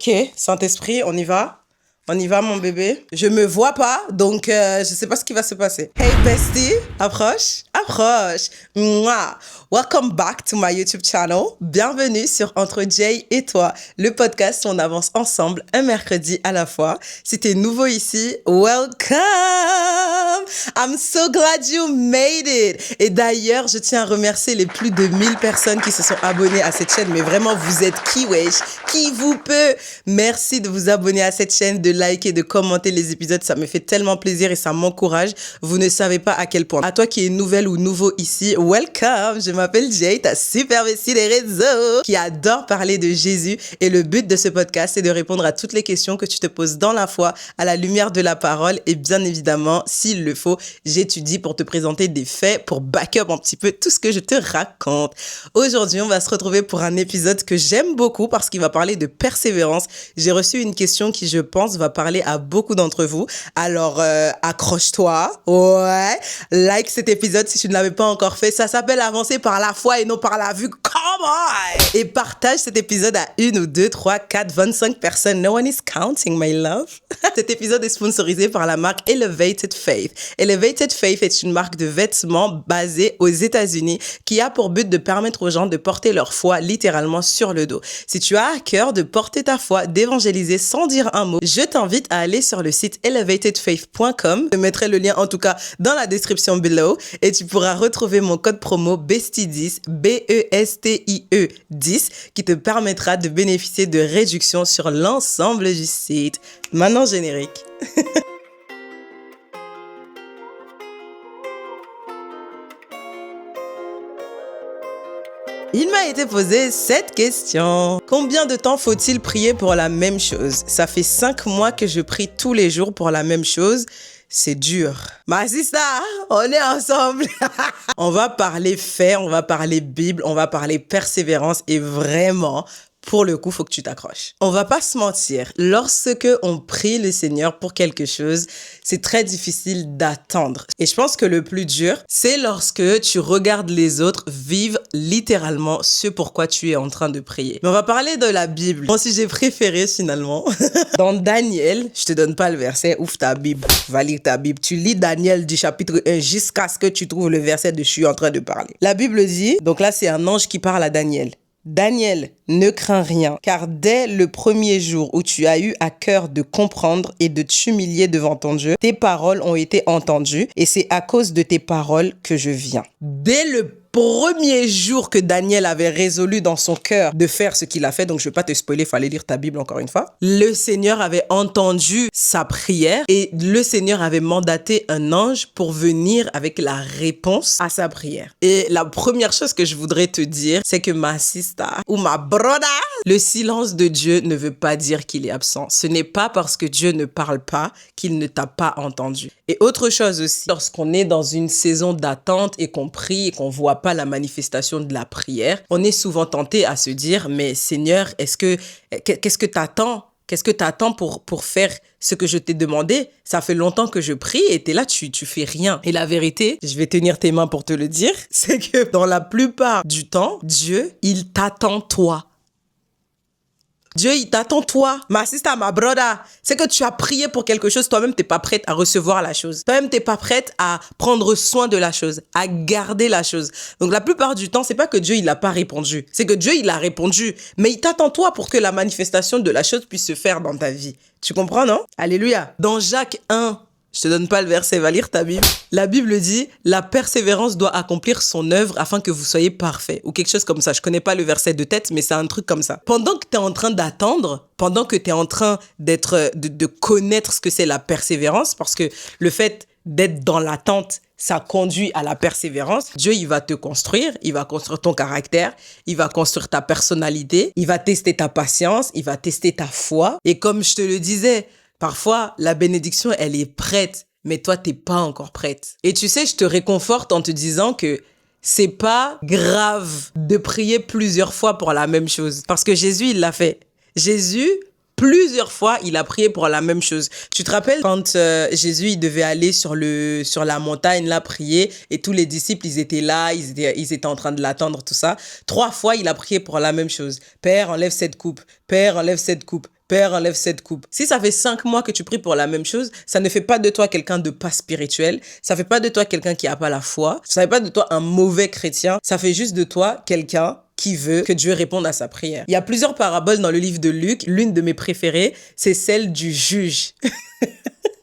Ok, Saint-Esprit, on y va? On y va, mon bébé? Je me vois pas, donc je sais pas ce qui va se passer. Hey, bestie, approche, approche. Mouah. Welcome back to my YouTube channel. Bienvenue sur Entre Jay et toi, le podcast où on avance ensemble un mercredi à la fois. Si t'es nouveau ici, welcome! I'm so glad you made it! Et d'ailleurs, je tiens à remercier les plus de 1000 personnes qui se sont abonnées à cette chaîne. Mais vraiment, vous êtes qui, wesh? Qui vous peut? Merci de vous abonner à cette chaîne, de liker, de commenter les épisodes. Ça me fait tellement plaisir et ça m'encourage. Vous ne savez pas à quel point. À toi qui es nouvelle ou nouveau ici, welcome! Je m'appelle Jay, ta super vessie des réseaux, qui adore parler de Jésus. Et le but de ce podcast, c'est de répondre à toutes les questions que tu te poses dans la foi, à la lumière de la parole. Et bien évidemment, s'il le faut, j'étudie pour te présenter des faits, pour back up un petit peu tout ce que je te raconte. Aujourd'hui, on va se retrouver pour un épisode que j'aime beaucoup parce qu'il va parler de persévérance. J'ai reçu une question qui, je pense, va parler à beaucoup d'entre vous. Alors, accroche-toi. Ouais. Like cet épisode si tu ne l'avais pas encore fait. Ça s'appelle Avancer par la foi et non par la vue. Come on! Et partage cet épisode à 1 ou 2, 3, 4, 25 personnes. No one is counting, my love. Cet épisode est sponsorisé par la marque Elevated Faith. Elevated Faith est une marque de vêtements basée aux États-Unis qui a pour but de permettre aux gens de porter leur foi littéralement sur le dos. Si tu as à cœur de porter ta foi, d'évangéliser sans dire un mot, je t'invite à aller sur le site elevatedfaith.com. Je mettrai le lien en tout cas dans la description below et tu pourras retrouver mon code promo BESTIE10, BESTIE 10, qui te permettra de bénéficier de réductions sur l'ensemble du site. Maintenant, générique. Il m'a été posé cette question. Combien de temps faut-il prier pour la même chose? Ça fait 5 mois que je prie tous les jours pour la même chose. C'est dur. Ma sister, on est ensemble. On va parler faits, on va parler Bible, on va parler persévérance et vraiment, pour le coup, faut que tu t'accroches. On va pas se mentir. Lorsque on prie le Seigneur pour quelque chose, c'est très difficile d'attendre. Et je pense que le plus dur, c'est lorsque tu regardes les autres vivre littéralement ce pourquoi tu es en train de prier. Mais on va parler de la Bible. Mon sujet préféré finalement. Dans Daniel, je te donne pas le verset, ouvre ta Bible, va lire ta Bible. Tu lis Daniel du chapitre 1 jusqu'à ce que tu trouves le verset de je suis en train de parler. La Bible dit, donc là c'est un ange qui parle à Daniel. Daniel, ne crains rien, car dès le premier jour où tu as eu à cœur de comprendre et de t'humilier devant ton Dieu, tes paroles ont été entendues et c'est à cause de tes paroles que je viens. Dès le premier jour que Daniel avait résolu dans son cœur de faire ce qu'il a fait, donc je ne vais pas te spoiler, il fallait lire ta Bible encore une fois, le Seigneur avait entendu sa prière et le Seigneur avait mandaté un ange pour venir avec la réponse à sa prière. Et la première chose que je voudrais te dire, c'est que ma sister ou ma brother, le silence de Dieu ne veut pas dire qu'il est absent. Ce n'est pas parce que Dieu ne parle pas qu'il ne t'a pas entendu. Et autre chose aussi, lorsqu'on est dans une saison d'attente et qu'on prie et qu'on voit pas la manifestation de la prière, on est souvent tenté à se dire, mais Seigneur, qu'est-ce que t'attends? Qu'est-ce que t'attends pour faire ce que je t'ai demandé? Ça fait longtemps que je prie et t'es là, tu fais rien. Et la vérité, je vais tenir tes mains pour te le dire, c'est que dans la plupart du temps, Dieu, il t'attend toi. Dieu, il t'attend toi, ma sister, ma brother. C'est que tu as prié pour quelque chose, toi-même, t'es pas prête à recevoir la chose. Toi-même, t'es pas prête à prendre soin de la chose, à garder la chose. Donc, la plupart du temps, c'est pas que Dieu, il a pas répondu. C'est que Dieu, il a répondu. Mais il t'attend toi pour que la manifestation de la chose puisse se faire dans ta vie. Tu comprends, non? Alléluia. Dans Jacques 1, je te donne pas le verset, va lire ta Bible. La Bible dit, la persévérance doit accomplir son œuvre afin que vous soyez parfaits. Ou quelque chose comme ça. Je connais pas le verset de tête, mais c'est un truc comme ça. Pendant que tu es en train d'attendre, pendant que tu es en train de connaître ce que c'est la persévérance, parce que le fait d'être dans l'attente, ça conduit à la persévérance. Dieu, il va te construire, il va construire ton caractère, il va construire ta personnalité, il va tester ta patience, il va tester ta foi. Et comme je te le disais, parfois, la bénédiction, elle est prête, mais toi, t'es pas encore prête. Et tu sais, je te réconforte en te disant que c'est pas grave de prier plusieurs fois pour la même chose. Parce que Jésus, il l'a fait. Jésus, plusieurs fois, il a prié pour la même chose. Tu te rappelles quand Jésus, il devait aller sur la montagne, là, prier, et tous les disciples, ils étaient là, ils étaient en train de l'attendre, tout ça. 3 fois, il a prié pour la même chose. Père, enlève cette coupe. Père, enlève cette coupe. Père, enlève cette coupe. Si ça fait 5 mois que tu pries pour la même chose, ça ne fait pas de toi quelqu'un de pas spirituel. Ça fait pas de toi quelqu'un qui a pas la foi. Ça fait pas de toi un mauvais chrétien. Ça fait juste de toi quelqu'un qui veut que Dieu réponde à sa prière. Il y a plusieurs paraboles dans le livre de Luc. L'une de mes préférées, c'est celle du juge.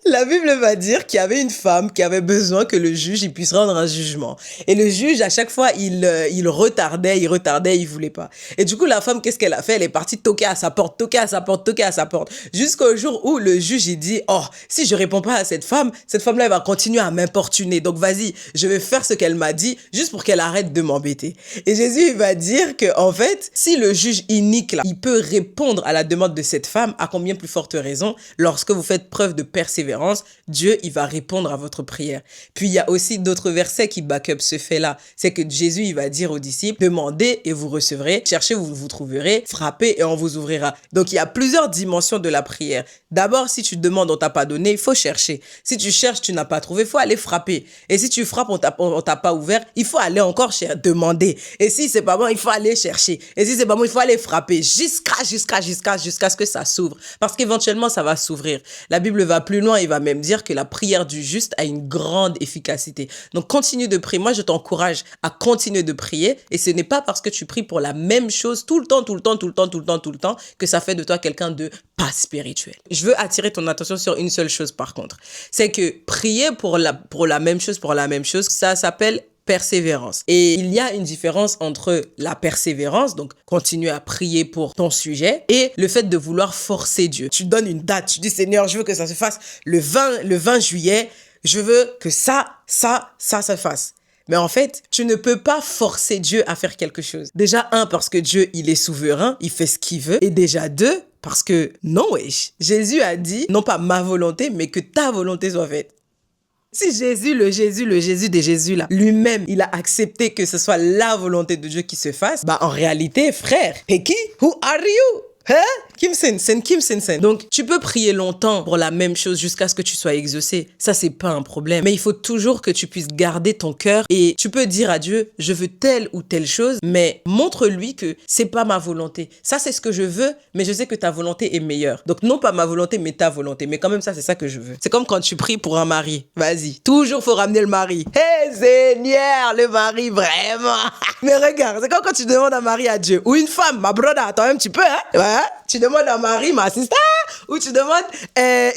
La Bible va dire qu'il y avait une femme qui avait besoin que le juge il puisse rendre un jugement. Et le juge, à chaque fois, il retardait, il voulait pas. Et du coup, la femme, qu'est-ce qu'elle a fait? Elle est partie toquer à sa porte, jusqu'au jour où le juge, il dit, oh, si je réponds pas à cette femme-là, elle va continuer à m'importuner. Donc, vas-y, je vais faire ce qu'elle m'a dit, juste pour qu'elle arrête de m'embêter. Et Jésus, il va dire que, en fait, si le juge inique, là, il peut répondre à la demande de cette femme, à combien plus forte raison, lorsque vous faites preuve de persévérance, Dieu, il va répondre à votre prière. Puis, il y a aussi d'autres versets qui back up ce fait-là. C'est que Jésus, il va dire aux disciples, demandez et vous recevrez, cherchez, vous trouverez, frappez et on vous ouvrira. Donc, il y a plusieurs dimensions de la prière. D'abord, si tu demandes, on t'a pas donné, il faut chercher. Si tu cherches, tu n'as pas trouvé, il faut aller frapper. Et si tu frappes, on t'a pas ouvert, il faut aller encore demander. Et si c'est pas bon, il faut aller chercher. Et si c'est pas bon, il faut aller frapper jusqu'à ce que ça s'ouvre. Parce qu'éventuellement, ça va s'ouvrir. La Bible va plus loin, il va même dire que la prière du juste a une grande efficacité. Donc, continue de prier. Moi, je t'encourage à continuer de prier. Et ce n'est pas parce que tu pries pour la même chose tout le temps, que ça fait de toi quelqu'un de pas spirituel. Je veux attirer ton attention sur une seule chose, par contre. C'est que prier pour la même chose, ça s'appelle persévérance. Et il y a une différence entre la persévérance, donc continuer à prier pour ton sujet, et le fait de vouloir forcer Dieu. Tu donnes une date, tu dis Seigneur, je veux que ça se fasse le 20 juillet, je veux que ça se fasse. Mais en fait, tu ne peux pas forcer Dieu à faire quelque chose. Déjà, 1, parce que Dieu, il est souverain, il fait ce qu'il veut. Et déjà 2, parce que non, wesh. Jésus a dit, non pas ma volonté, mais que ta volonté soit faite. Si Jésus, le Jésus des Jésus là, lui-même, il a accepté que ce soit la volonté de Dieu qui se fasse, bah en réalité, frère, Peki, who are you? Hein? Kim Sen. Donc, tu peux prier longtemps pour la même chose jusqu'à ce que tu sois exaucé. Ça, c'est pas un problème. Mais il faut toujours que tu puisses garder ton cœur et tu peux dire à Dieu, je veux telle ou telle chose, mais montre-lui que c'est pas ma volonté. Ça, c'est ce que je veux, mais je sais que ta volonté est meilleure. Donc, non pas ma volonté, mais ta volonté. Mais quand même, ça, c'est ça que je veux. C'est comme quand tu pries pour un mari. Vas-y. Toujours, faut ramener le mari. Hé, Seigneur, le mari, vraiment. Mais regarde, c'est comme quand tu demandes un mari à Dieu. Ou une femme, ma brother, toi-même, tu peux, hein? Ouais. Tu demandes un mari, ma sister, ou tu demandes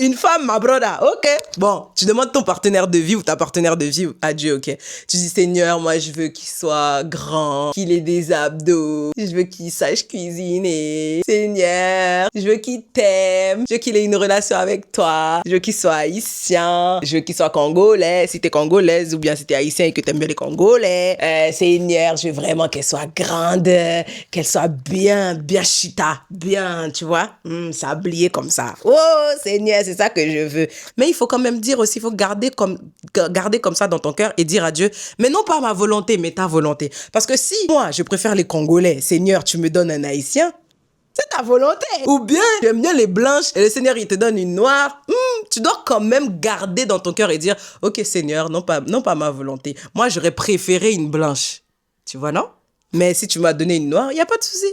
une femme, ma brother, ok. Bon, tu demandes ton partenaire de vie ou ta partenaire de vie à Dieu, ok. Tu dis, Seigneur, moi, je veux qu'il soit grand, qu'il ait des abdos, je veux qu'il sache cuisiner. Seigneur, je veux qu'il t'aime, je veux qu'il ait une relation avec toi, je veux qu'il soit haïtien, je veux qu'il soit congolais, si t'es congolaise, ou bien si t'es haïtien et que t'aimes bien les Congolais. Seigneur, je veux vraiment qu'elle soit grande, qu'elle soit bien chita, bien, tu vois, sablier comme ça. Oh, Seigneur, c'est ça que je veux. Mais il faut quand même dire aussi, il faut garder comme ça dans ton cœur et dire à Dieu, mais non pas ma volonté, mais ta volonté. Parce que si moi, je préfère les Congolais, Seigneur, tu me donnes un Haïtien, c'est ta volonté. Ou bien, j'aime bien les blanches et le Seigneur, il te donne une noire. Tu dois quand même garder dans ton cœur et dire, ok, Seigneur, non pas ma volonté. Moi, j'aurais préféré une blanche. Tu vois, non? Mais si tu m'as donné une noire, il n'y a pas de souci.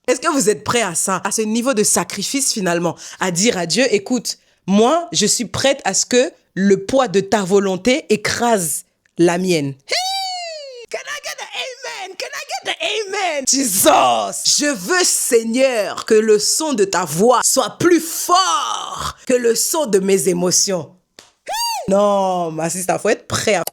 Est-ce que vous êtes prêts à ça, à ce niveau de sacrifice finalement, à dire à Dieu, écoute, moi, je suis prête à ce que le poids de ta volonté écrase la mienne. Hey! Can I get an amen? Can I get an amen? Jesus! Je veux, Seigneur, que le son de ta voix soit plus fort que le son de mes émotions. Hey! Non, ma sister, faut être prêt à...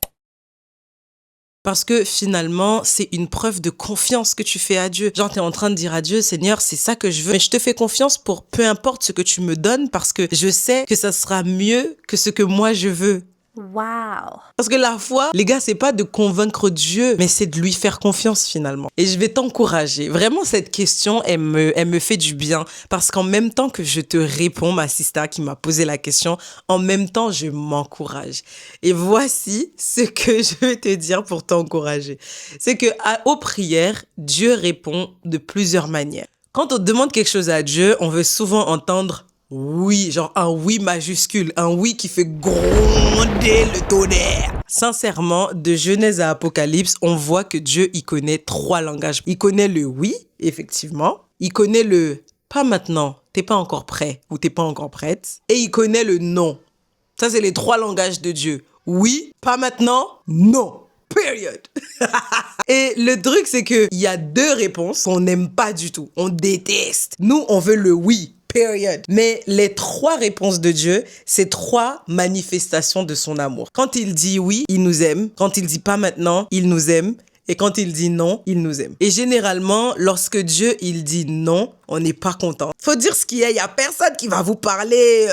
Parce que finalement, c'est une preuve de confiance que tu fais à Dieu. Genre, t'es en train de dire à Dieu, Seigneur, c'est ça que je veux. Mais je te fais confiance pour peu importe ce que tu me donnes parce que je sais que ça sera mieux que ce que moi je veux. Wow. Parce que la foi, les gars, c'est pas de convaincre Dieu, mais c'est de lui faire confiance finalement. Et je vais t'encourager. Vraiment, cette question, elle me fait du bien. Parce qu'en même temps que je te réponds, ma sister qui m'a posé la question, en même temps, je m'encourage. Et voici ce que je veux te dire pour t'encourager. C'est que aux prières, Dieu répond de plusieurs manières. Quand on demande quelque chose à Dieu, on veut souvent entendre oui, genre un oui majuscule, un oui qui fait gronder le tonnerre. Sincèrement, de Genèse à Apocalypse, on voit que Dieu, il connaît 3 langages. Il connaît le oui, effectivement. Il connaît le pas maintenant, t'es pas encore prêt ou t'es pas encore prête. Et il connaît le non. Ça, c'est les 3 langages de Dieu. Oui, pas maintenant, non. Period. Et le truc, c'est qu'il y a 2 réponses qu'on n'aime pas du tout. On déteste. Nous, on veut le oui. Period. Mais les 3 réponses de Dieu, c'est 3 manifestations de son amour. Quand il dit oui, il nous aime. Quand il dit pas maintenant, il nous aime. Et quand il dit non, il nous aime. Et généralement, lorsque Dieu, il dit non, on n'est pas content. Faut dire ce qu'il y a. Il y a personne qui va vous parler.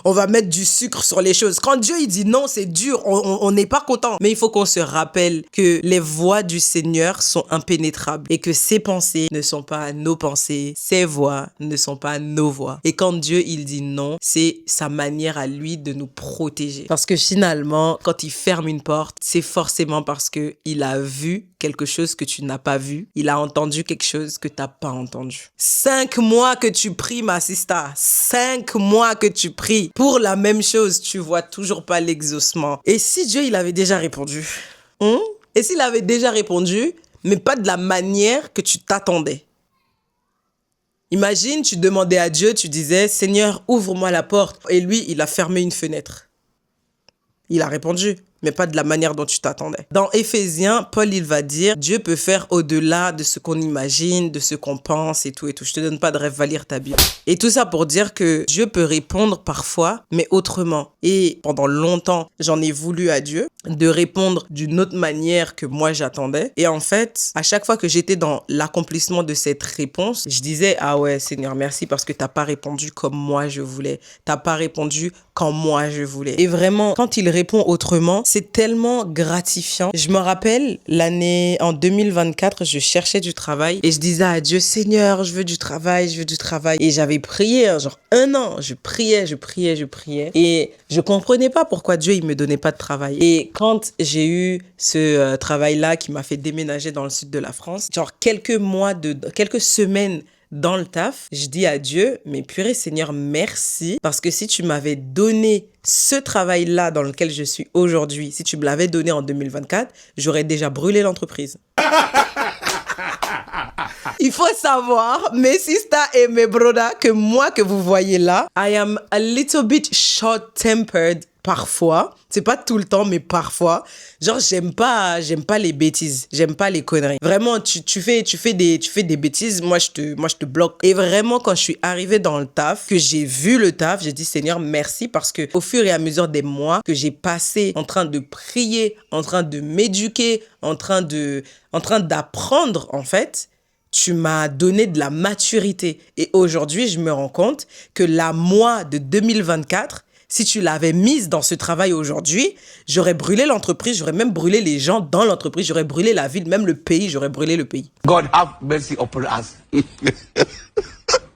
On va mettre du sucre sur les choses. Quand Dieu, il dit non, c'est dur. On n'est pas content. Mais il faut qu'on se rappelle que les voies du Seigneur sont impénétrables et que ses pensées ne sont pas nos pensées. Ses voies ne sont pas nos voies. Et quand Dieu, il dit non, c'est sa manière à lui de nous protéger. Parce que finalement, quand il ferme une porte, c'est forcément parce que il a vu quelque chose que tu n'as pas vu. Il a entendu quelque chose que tu n'as pas entendu. 5 mois que tu pries, ma sister. 5 mois que tu pries pour la même chose. Tu vois toujours pas l'exaucement. Et si Dieu, il avait déjà répondu? Et s'il avait déjà répondu, mais pas de la manière que tu t'attendais? Imagine, tu demandais à Dieu, tu disais, Seigneur, ouvre-moi la porte. Et lui, il a fermé une fenêtre. Il a répondu, mais pas de la manière dont tu t'attendais. Dans Éphésiens, Paul, il va dire, Dieu peut faire au-delà de ce qu'on imagine, de ce qu'on pense et tout et tout. Je te donne pas de rêve, va lire ta Bible. Et tout ça pour dire que Dieu peut répondre parfois, mais autrement. Et pendant longtemps, j'en ai voulu à Dieu de répondre d'une autre manière que moi j'attendais. Et en fait, à chaque fois que j'étais dans l'accomplissement de cette réponse, je disais, ah ouais, Seigneur, merci parce que t'as pas répondu comme moi je voulais. T'as pas répondu quand moi je voulais. Et vraiment, quand il répond autrement, c'est tellement gratifiant. Je me rappelle, en 2024, je cherchais du travail et je disais à Dieu, Seigneur, je veux du travail, je veux du travail. Et j'avais prié, genre 1 an, je priais. Et je comprenais pas pourquoi Dieu, il me donnait pas de travail. Et quand j'ai eu ce travail-là qui m'a fait déménager dans le sud de la France, genre quelques semaines dans le taf, je dis à Dieu, mais purée Seigneur, merci, parce que si tu m'avais donné ce travail-là dans lequel je suis aujourd'hui, si tu me l'avais donné en 2024, j'aurais déjà brûlé l'entreprise. Il faut savoir, mes sisters et mes brothers, que moi que vous voyez là, I am a little bit short-tempered parfois. C'est pas tout le temps, mais parfois. Genre, j'aime pas les bêtises. J'aime pas les conneries. Vraiment, tu fais des bêtises, moi je te bloque. Et vraiment, quand je suis arrivée dans le taf, que j'ai vu le taf, j'ai dit Seigneur, merci parce que au fur et à mesure des mois que j'ai passé en train de prier, en train de m'éduquer, en train d'apprendre, en fait, tu m'as donné de la maturité. Et aujourd'hui, je me rends compte que la moi de 2024, si tu l'avais mise dans ce travail aujourd'hui, j'aurais brûlé l'entreprise, j'aurais même brûlé les gens dans l'entreprise, j'aurais brûlé la ville, même le pays, j'aurais brûlé le pays. God have mercy upon us.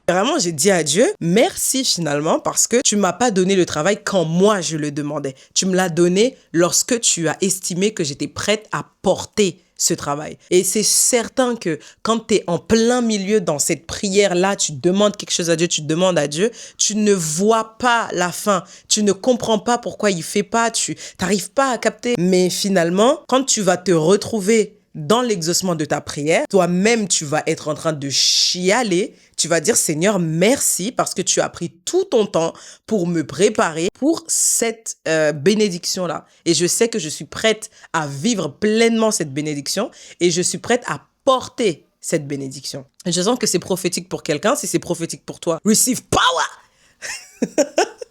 Vraiment, j'ai dit à Dieu, merci finalement parce que tu m'as pas donné le travail quand moi je le demandais. Tu me l'as donné lorsque tu as estimé que j'étais prête à porter ce travail. Et c'est certain que quand tu es en plein milieu dans cette prière-là, tu demandes quelque chose à Dieu, tu demandes à Dieu, tu ne vois pas la fin. Tu ne comprends pas pourquoi il fait pas, tu n'arrives pas à capter. Mais finalement, quand tu vas te retrouver dans l'exaucement de ta prière, toi-même, tu vas être en train de chialer. Tu vas dire, Seigneur, merci parce que tu as pris tout ton temps pour me préparer pour cette bénédiction-là. Et je sais que je suis prête à vivre pleinement cette bénédiction et je suis prête à porter cette bénédiction. Et je sens que c'est prophétique pour quelqu'un. Si c'est prophétique pour toi, receive power!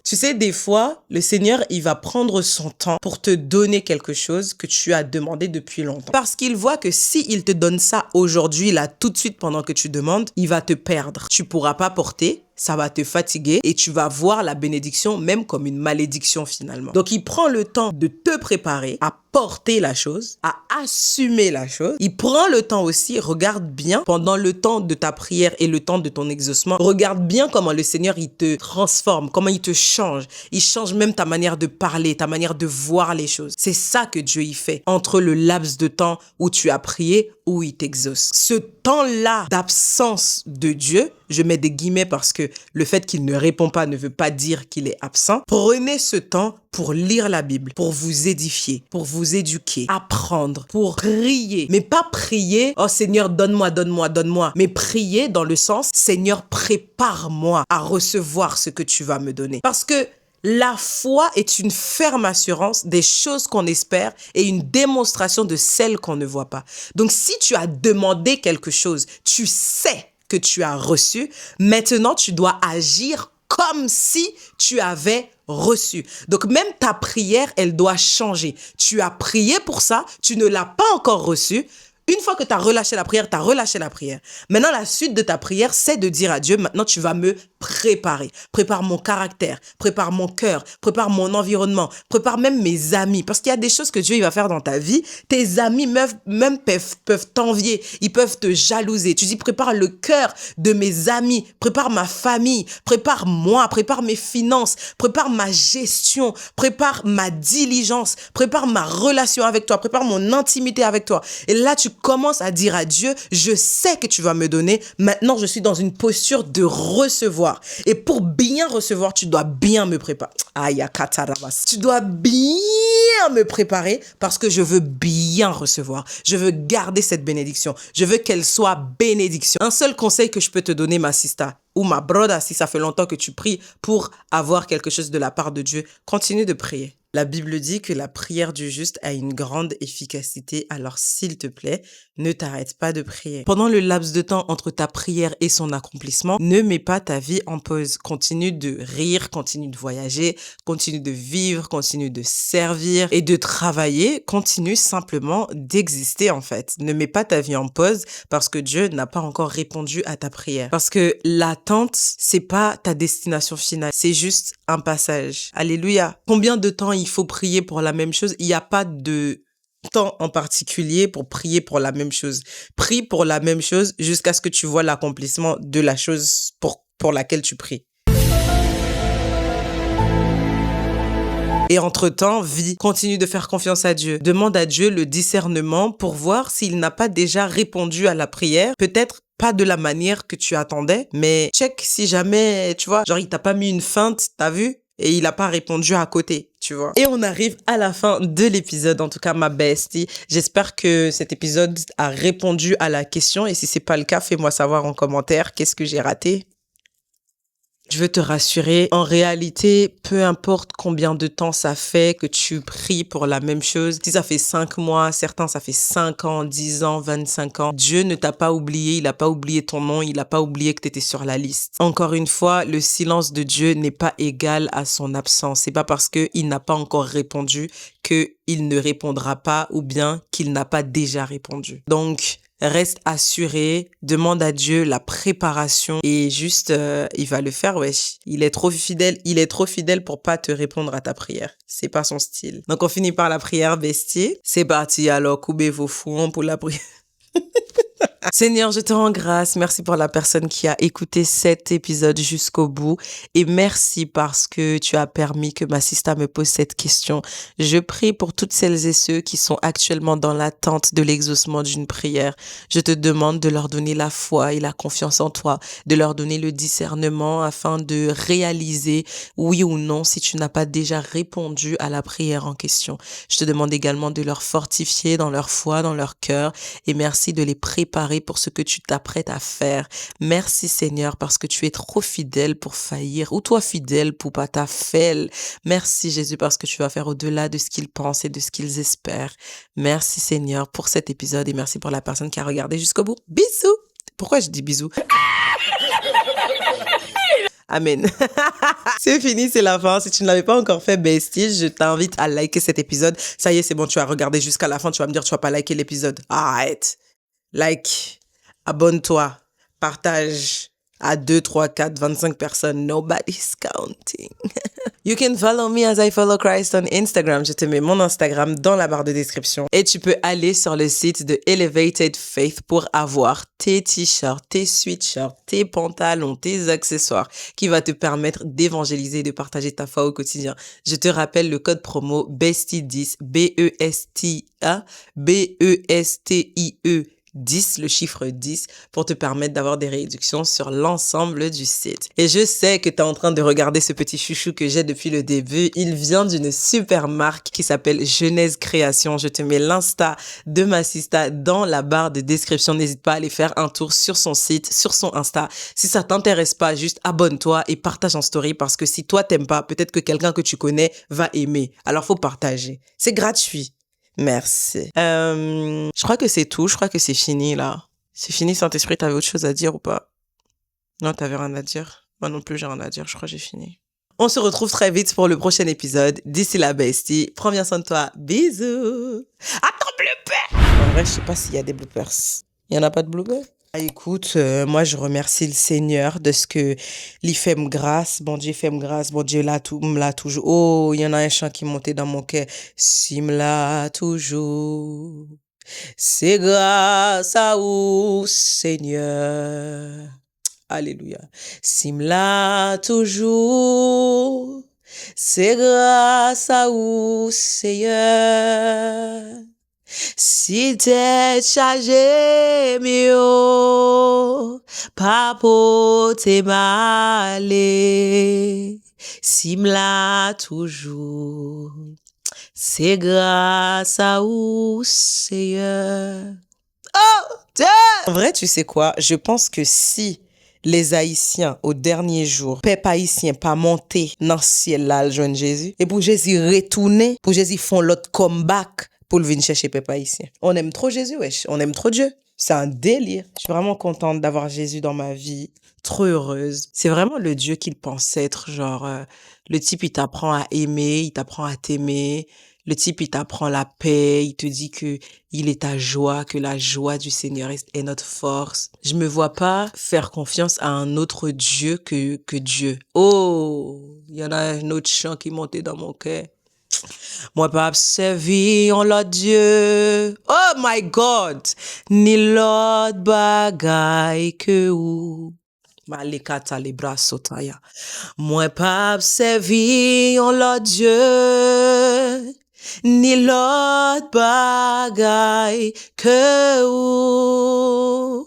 Tu sais, des fois, le Seigneur, il va prendre son temps pour te donner quelque chose que tu as demandé depuis longtemps. Parce qu'il voit que s'il te donne ça aujourd'hui, là, tout de suite, pendant que tu demandes, il va te perdre. Tu pourras pas porter, ça va te fatiguer et tu vas voir la bénédiction même comme une malédiction finalement. Donc, il prend le temps de te préparer à porter la chose, à assumer la chose. Il prend le temps aussi, regarde bien, pendant le temps de ta prière et le temps de ton exaucement, regarde bien comment le Seigneur, il te transforme, comment il te change. Il change même ta manière de parler, ta manière de voir les choses. C'est ça que Dieu y fait entre le laps de temps où tu as prié où il t'exauce. Ce temps-là d'absence de Dieu, je mets des guillemets parce que le fait qu'il ne répond pas ne veut pas dire qu'il est absent. Prenez ce temps pour lire la Bible, pour vous édifier, pour vous éduquer, apprendre, pour prier. Mais pas prier, oh Seigneur, donne-moi, donne-moi, donne-moi. Mais prier dans le sens, Seigneur, prépare-moi à recevoir ce que tu vas me donner. Parce que la foi est une ferme assurance des choses qu'on espère et une démonstration de celles qu'on ne voit pas. Donc, si tu as demandé quelque chose, tu sais que tu as reçu. Maintenant, tu dois agir comme si tu avais reçu. Donc, même ta prière, elle doit changer. Tu as prié pour ça, tu ne l'as pas encore reçu. Une fois que tu as relâché la prière, tu as relâché la prière. Maintenant, la suite de ta prière, c'est de dire à Dieu, maintenant, tu vas me préparer. Prépare mon caractère, prépare mon cœur, prépare mon environnement, prépare même mes amis. Parce qu'il y a des choses que Dieu il va faire dans ta vie. Tes amis même peuvent t'envier, ils peuvent te jalouser. Tu dis, prépare le cœur de mes amis, prépare ma famille, prépare moi, prépare mes finances, prépare ma gestion, prépare ma diligence, prépare ma relation avec toi, prépare mon intimité avec toi. Et là, tu commences à dire à Dieu, je sais que tu vas me donner. Maintenant, je suis dans une posture de recevoir. Et pour bien recevoir, tu dois bien me préparer. Aïe, katarabas. Tu dois bien me préparer parce que je veux bien recevoir. Je veux garder cette bénédiction. Je veux qu'elle soit bénédiction. Un seul conseil que je peux te donner, ma sista, ou ma broda, si ça fait longtemps que tu pries pour avoir quelque chose de la part de Dieu, continue de prier. La Bible dit que la prière du juste a une grande efficacité, alors s'il te plaît, ne t'arrête pas de prier. Pendant le laps de temps entre ta prière et son accomplissement, ne mets pas ta vie en pause. Continue de rire, continue de voyager, continue de vivre, continue de servir et de travailler. Continue simplement d'exister en fait. Ne mets pas ta vie en pause parce que Dieu n'a pas encore répondu à ta prière. Parce que l'attente, c'est pas ta destination finale, c'est juste un passage. Alléluia. Combien de temps il faut prier pour la même chose? Il n'y a pas de temps en particulier pour prier pour la même chose. Prie pour la même chose jusqu'à ce que tu vois l'accomplissement de la chose pour laquelle tu pries. Et entre-temps, continue de faire confiance à Dieu. Demande à Dieu le discernement pour voir s'il n'a pas déjà répondu à la prière. Peut-être pas de la manière que tu attendais, mais check si jamais, tu vois, genre il t'a pas mis une feinte, t'as vu? Et il n'a pas répondu à côté, tu vois. Et on arrive à la fin de l'épisode, en tout cas ma bestie. J'espère que cet épisode a répondu à la question. Et si c'est pas le cas, fais-moi savoir en commentaire qu'est-ce que j'ai raté. Je veux te rassurer, en réalité, peu importe combien de temps ça fait que tu pries pour la même chose, si ça fait 5 mois, certains ça fait 5 ans, 10 ans, 25 ans, Dieu ne t'a pas oublié, il n'a pas oublié ton nom, il n'a pas oublié que tu étais sur la liste. Encore une fois, le silence de Dieu n'est pas égal à son absence. C'est pas parce qu'il n'a pas encore répondu qu'il ne répondra pas ou bien qu'il n'a pas déjà répondu. Donc, reste assuré, demande à Dieu la préparation et juste, il va le faire, wesh. Il est trop fidèle pour pas te répondre à ta prière. C'est pas son style. Donc, on finit par la prière, bestie. C'est parti, alors, coupez vos fouons pour la prière. Seigneur, je te rends grâce. Merci pour la personne qui a écouté cet épisode jusqu'au bout. Et merci parce que tu as permis que ma sista me pose cette question. Je prie pour toutes celles et ceux qui sont actuellement dans l'attente de l'exaucement d'une prière. Je te demande de leur donner la foi et la confiance en toi, de leur donner le discernement afin de réaliser oui ou non si tu n'as pas déjà répondu à la prière en question. Je te demande également de leur fortifier dans leur foi, dans leur cœur et merci de les préparer pour ce que tu t'apprêtes à faire. Merci Seigneur parce que tu es trop fidèle pour faillir ou toi fidèle pour pas ta fail. Merci Jésus parce que tu vas faire au-delà de ce qu'ils pensent et de ce qu'ils espèrent. Merci Seigneur pour cet épisode et merci pour la personne qui a regardé jusqu'au bout. Bisous! Pourquoi je dis bisous? Amen. C'est fini, c'est la fin. Si tu ne l'avais pas encore fait, bestie, je t'invite à liker cet épisode. Ça y est, c'est bon, tu as regardé jusqu'à la fin. Tu vas me dire, tu vas pas liker l'épisode. Arrête. Like, abonne-toi, partage à 2, 3, 4, 25 personnes. Nobody's counting. You can follow me as I follow Christ on Instagram. Je te mets mon Instagram dans la barre de description. Et tu peux aller sur le site de Elevated Faith pour avoir tes t-shirts, tes sweatshirts, tes pantalons, tes accessoires qui va te permettre d'évangéliser et de partager ta foi au quotidien. Je te rappelle le code promo BESTIE10, BESTIE, BESTIE 10, le chiffre 10, pour te permettre d'avoir des réductions sur l'ensemble du site. Et je sais que tu es en train de regarder ce petit chouchou que j'ai depuis le début. Il vient d'une super marque qui s'appelle Genèse Création. Je te mets l'insta de Massista dans la barre de description. N'hésite pas à aller faire un tour sur son site, sur son Insta. Si ça t'intéresse pas, juste abonne-toi et partage en story parce que si toi t'aimes pas, peut-être que quelqu'un que tu connais va aimer. Alors faut partager. C'est gratuit. Merci. Je crois que c'est tout. Je crois que c'est fini, là. C'est fini, Saint-Esprit. T'avais autre chose à dire ou pas? Non, t'avais rien à dire. Moi non plus, j'ai rien à dire. Je crois que j'ai fini. On se retrouve très vite pour le prochain épisode. D'ici là, bestie, prends bien soin de toi. Bisous. Attends, blooper! En vrai, je sais pas s'il y a des bloopers. Il y en a pas de bloopers? Ah, écoute, moi, je remercie le Seigneur de ce que il fait me grâce. Bon Dieu fait me grâce. Bon Dieu me l'a toujours. Oh, il y en a un chant qui montait dans mon cœur. S'il me l'a toujours. C'est grâce à vous, Seigneur. Alléluia. S'il me l'a toujours. C'est grâce à vous, Seigneur. Si t'es chargé, mio, pas pour te malé, si m'la toujours, c'est grâce à vous, Seigneur. Oh, Dieu! En vrai, tu sais quoi? Je pense que si les Haïtiens, au dernier jour, peuple haïtien pas monté dans le ciel là, le jeune Jésus, et pour Jésus retourner, pour Jésus font l'autre comeback, pour le venir chercher peuple haïtien. On aime trop Jésus, wesh. On aime trop Dieu. C'est un délire. Je suis vraiment contente d'avoir Jésus dans ma vie. Trop heureuse. C'est vraiment le Dieu qu'il pense être. Genre, le type, il t'apprend à aimer, il t'apprend à t'aimer. Le type, il t'apprend la paix. Il te dit que il est ta joie, que la joie du Seigneur est notre force. Je me vois pas faire confiance à un autre Dieu que Dieu. Oh, il y en a un autre chant qui montait dans mon cœur. Moi pas servi en l'autre Dieu. Oh my God. Ni l'autre bagay que ou. Malikata les bras sotaya. Moi pas servi en l'autre Dieu. Ni l'autre bagay que ou.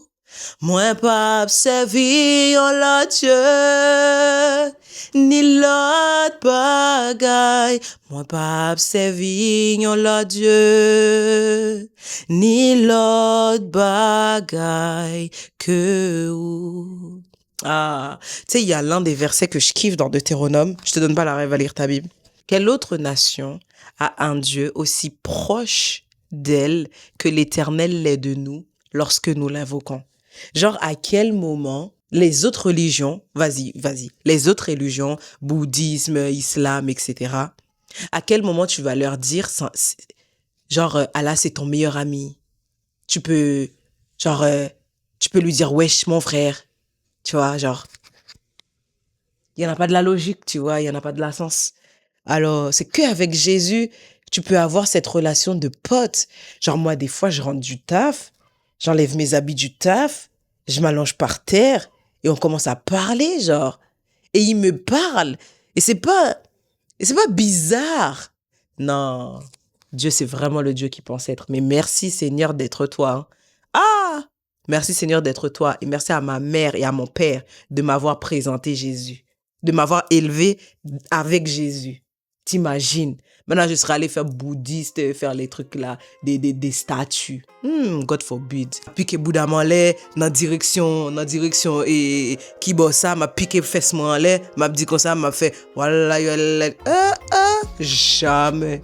Moi pas servi en l'autre Dieu. Ni l'autre bagay, moi pas servi en l'autre Dieu, ni l'autre bagay que ou. Ah, tu sais, il y a l'un des versets que je kiffe dans Deutéronome. Je te donne pas la rêve à lire ta Bible. Quelle autre nation a un Dieu aussi proche d'elle que l'Éternel l'est de nous lorsque nous l'invoquons? Genre, à quel moment les autres religions, les autres religions, bouddhisme, islam, etc., à quel moment tu vas leur dire, genre, Allah, c'est ton meilleur ami. Tu peux, genre, tu peux lui dire, wesh, mon frère. Tu vois, genre, il n'y en a pas de la logique, tu vois, il n'y en a pas de la sens. Alors, c'est qu'avec Jésus, tu peux avoir cette relation de pote. Genre, moi, des fois, je rentre du taf, j'enlève mes habits du taf, je m'allonge par terre, et on commence à parler, genre. Et il me parle. Et c'est pas bizarre. Non. Dieu, c'est vraiment le Dieu qui pense être. Mais merci, Seigneur, d'être toi. Hein. Ah! Merci, Seigneur, d'être toi. Et merci à ma mère et à mon père de m'avoir présenté Jésus. De m'avoir élevé avec Jésus. T'imagines? Maintenant, je serais allé faire bouddhiste, faire les trucs là, des statues. God forbid. Piqué Bouddha m'enlè, dans direction, et qui bosse ça, m'a piqué fesse m'enlè, m'a dit comme ça, m'a fait, voilà, jamais.